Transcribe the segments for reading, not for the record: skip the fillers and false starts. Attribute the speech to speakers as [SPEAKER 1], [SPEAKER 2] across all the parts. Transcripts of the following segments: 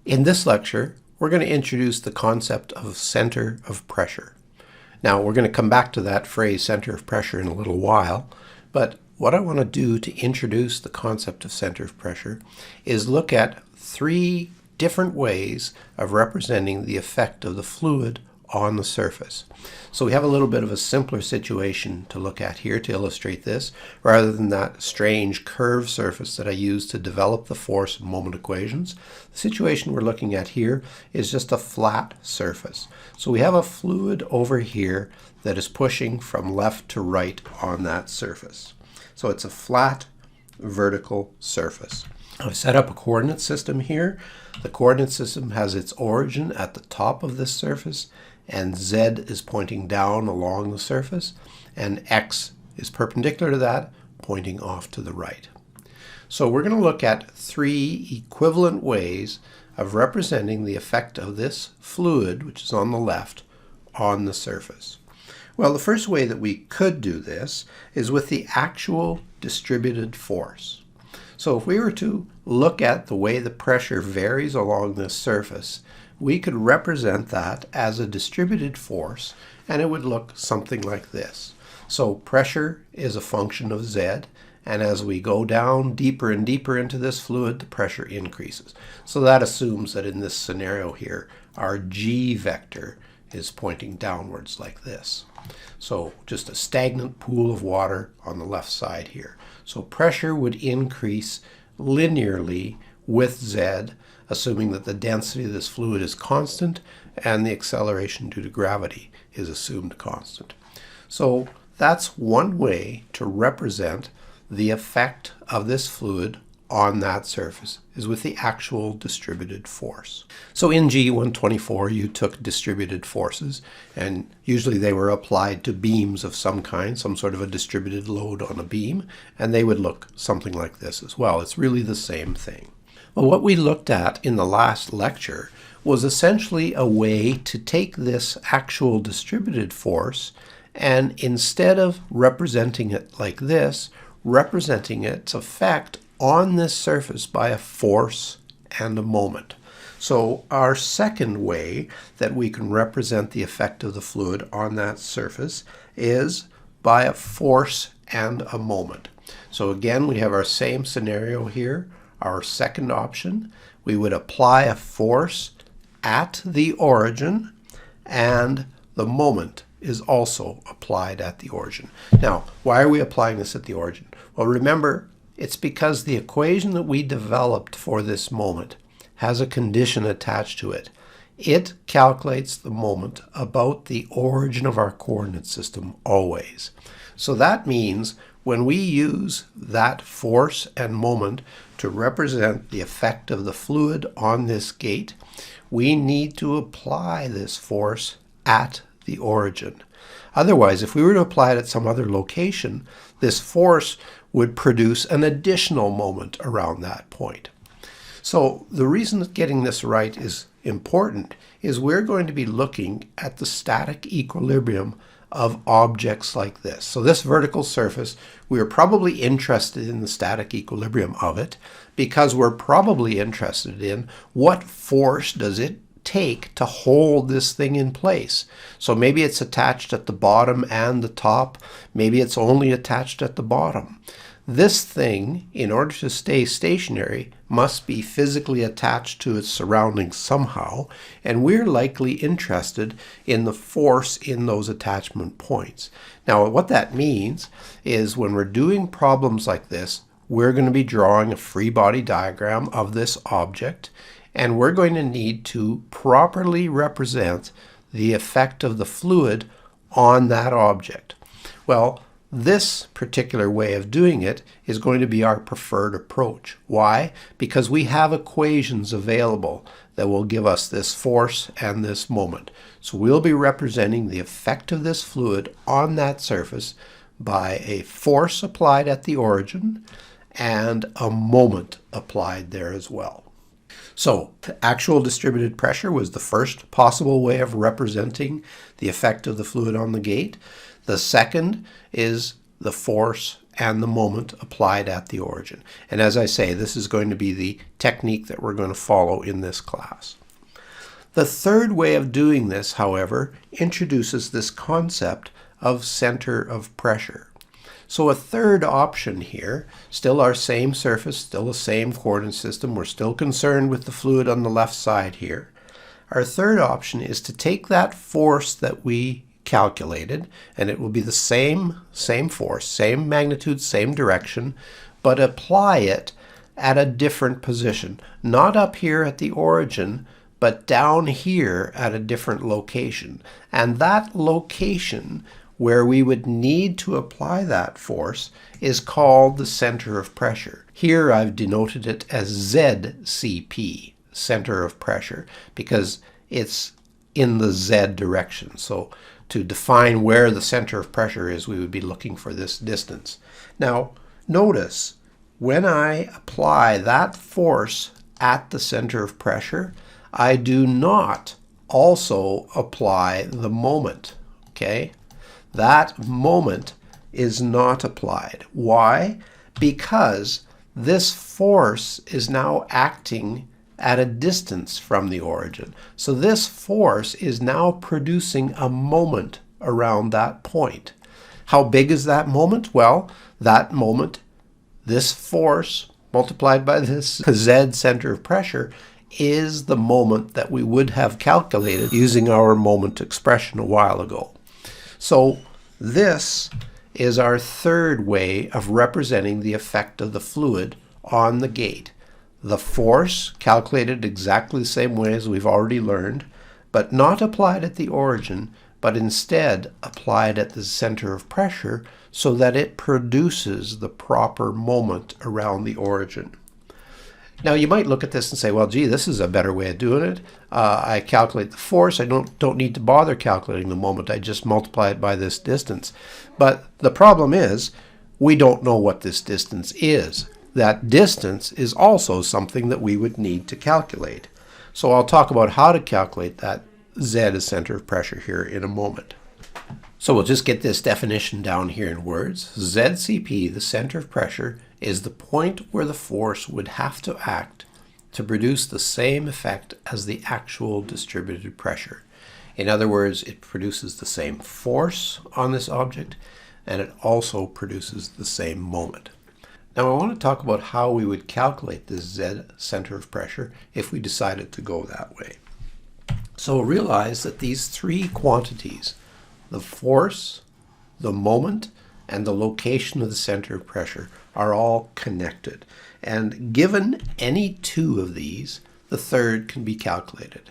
[SPEAKER 1] In this lecture, we're going to introduce the concept of center of pressure. Now, we're going to come back to that phrase, center of pressure, in a little while, but what I want to do to introduce the concept of center of pressure is look at three different ways of representing the effect of the fluid on the surface. So we have a little bit of a simpler situation to look at here to illustrate this, rather than that strange curved surface that I used to develop the force and moment equations. The situation we're looking at here is just a flat surface. So we have a fluid over here that is pushing from left to right on that surface. So it's a flat vertical surface. I've set up a coordinate system here. The coordinate system has its origin at the top of this surface, and Z is pointing down along the surface, and X is perpendicular to that, pointing off to the right. So we're going to look at three equivalent ways of representing the effect of this fluid, which is on the left, on the surface. Well, the first way that we could do this is with the actual distributed force. So if we were to look at the way the pressure varies along this surface, we could represent that as a distributed force, and it would look something like this. So pressure is a function of Z, and as we go down deeper and deeper into this fluid, the pressure increases. So that assumes that in this scenario here, our G vector is pointing downwards like this. So just a stagnant pool of water on the left side here. So pressure would increase linearly with Z, assuming that the density of this fluid is constant and the acceleration due to gravity is assumed constant. So that's one way to represent the effect of this fluid on that surface, is with the actual distributed force. So in G124 you took distributed forces, and usually they were applied to beams of some kind, some sort of a distributed load on a beam, and they would look something like this as well. It's really the same thing. Well, what we looked at in the last lecture was essentially a way to take this actual distributed force and, instead of representing it like this, representing its effect on this surface by a force and a moment. So our second way that we can represent the effect of the fluid on that surface is by a force and a moment. So again, we have our same scenario here. Our second option, we would apply a force at the origin, and the moment is also applied at the origin. Now, why are we applying this at the origin? Well, remember, it's because the equation that we developed for this moment has a condition attached to it. It calculates the moment about the origin of our coordinate system always. So that means when we use that force and moment to represent the effect of the fluid on this gate, we need to apply this force at the origin. Otherwise, if we were to apply it at some other location, this force would produce an additional moment around that point. So the reason that getting this right is important is we're going to be looking at the static equilibrium of objects like this. So this vertical surface, we are probably interested in the static equilibrium of it because we're probably interested in what force does it take to hold this thing in place. So maybe it's attached at the bottom and the top. Maybe it's only attached at the bottom. This thing, in order to stay stationary, must be physically attached to its surroundings somehow, and we're likely interested in the force in those attachment points. Now, what that means is when we're doing problems like this, we're going to be drawing a free body diagram of this object, and we're going to need to properly represent the effect of the fluid on that object. Well, this particular way of doing it is going to be our preferred approach. Why? Because we have equations available that will give us this force and this moment. So we'll be representing the effect of this fluid on that surface by a force applied at the origin and a moment applied there as well. So actual distributed pressure was the first possible way of representing the effect of the fluid on the gate. The second is the force and the moment applied at the origin. And as I say, this is going to be the technique that we're going to follow in this class. The third way of doing this, however, introduces this concept of center of pressure. So a third option here, still our same surface, still the same coordinate system, we're still concerned with the fluid on the left side here. Our third option is to take that force that we calculated, and it will be the same force, same magnitude, same direction, but apply it at a different position. Not up here at the origin, but down here at a different location. And that location where we would need to apply that force is called the center of pressure. Here I've denoted it as ZCP, center of pressure, because it's in the Z direction. So to define where the center of pressure is, we would be looking for this distance. Now, notice when I apply that force at the center of pressure, I do not also apply the moment, okay? That moment is not applied. Why? Because this force is now acting at a distance from the origin. So this force is now producing a moment around that point. How big is that moment? Well, that moment, this force multiplied by this Z center of pressure, is the moment that we would have calculated using our moment expression a while ago. So this is our third way of representing the effect of the fluid on the gate. The force calculated exactly the same way as we've already learned, but not applied at the origin, but instead applied at the center of pressure so that it produces the proper moment around the origin. Now you might look at this and say, well, gee, this is a better way of doing it. I calculate the force. I don't need to bother calculating the moment. I just multiply it by this distance. But the problem is we don't know what this distance is. That distance is also something that we would need to calculate. So I'll talk about how to calculate that Z as center of pressure here in a moment. So we'll just get this definition down here in words. ZCP, the center of pressure, is the point where the force would have to act to produce the same effect as the actual distributed pressure. In other words, it produces the same force on this object, and it also produces the same moment. Now I want to talk about how we would calculate this Z center of pressure if we decided to go that way. So realize that these three quantities, the force, the moment, and the location of the center of pressure, are all connected. And given any two of these, the third can be calculated.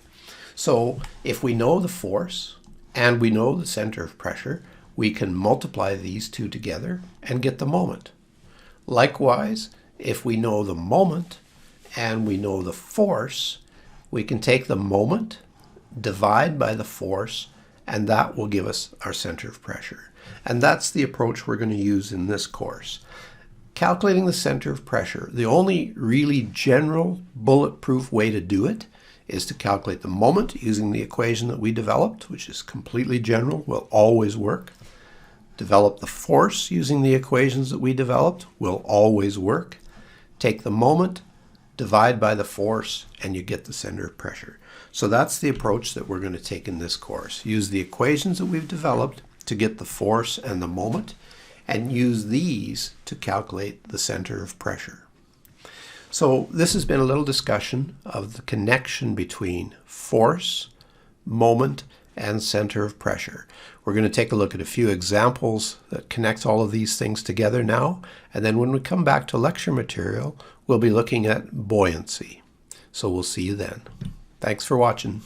[SPEAKER 1] So if we know the force and we know the center of pressure, we can multiply these two together and get the moment. Likewise, if we know the moment and we know the force, we can take the moment, divide by the force, and that will give us our center of pressure. And that's the approach we're going to use in this course. Calculating the center of pressure, the only really general bulletproof way to do it is to calculate the moment using the equation that we developed, which is completely general, will always work. Develop the force using the equations that we developed, will always work. Take the moment, divide by the force, and you get the center of pressure. So that's the approach that we're going to take in this course. Use the equations that we've developed to get the force and the moment, and use these to calculate the center of pressure. So this has been a little discussion of the connection between force, moment, and center of pressure. We're going to take a look at a few examples that connect all of these things together now, and then when we come back to lecture material, we'll be looking at buoyancy. So we'll see you then. Thanks for watching.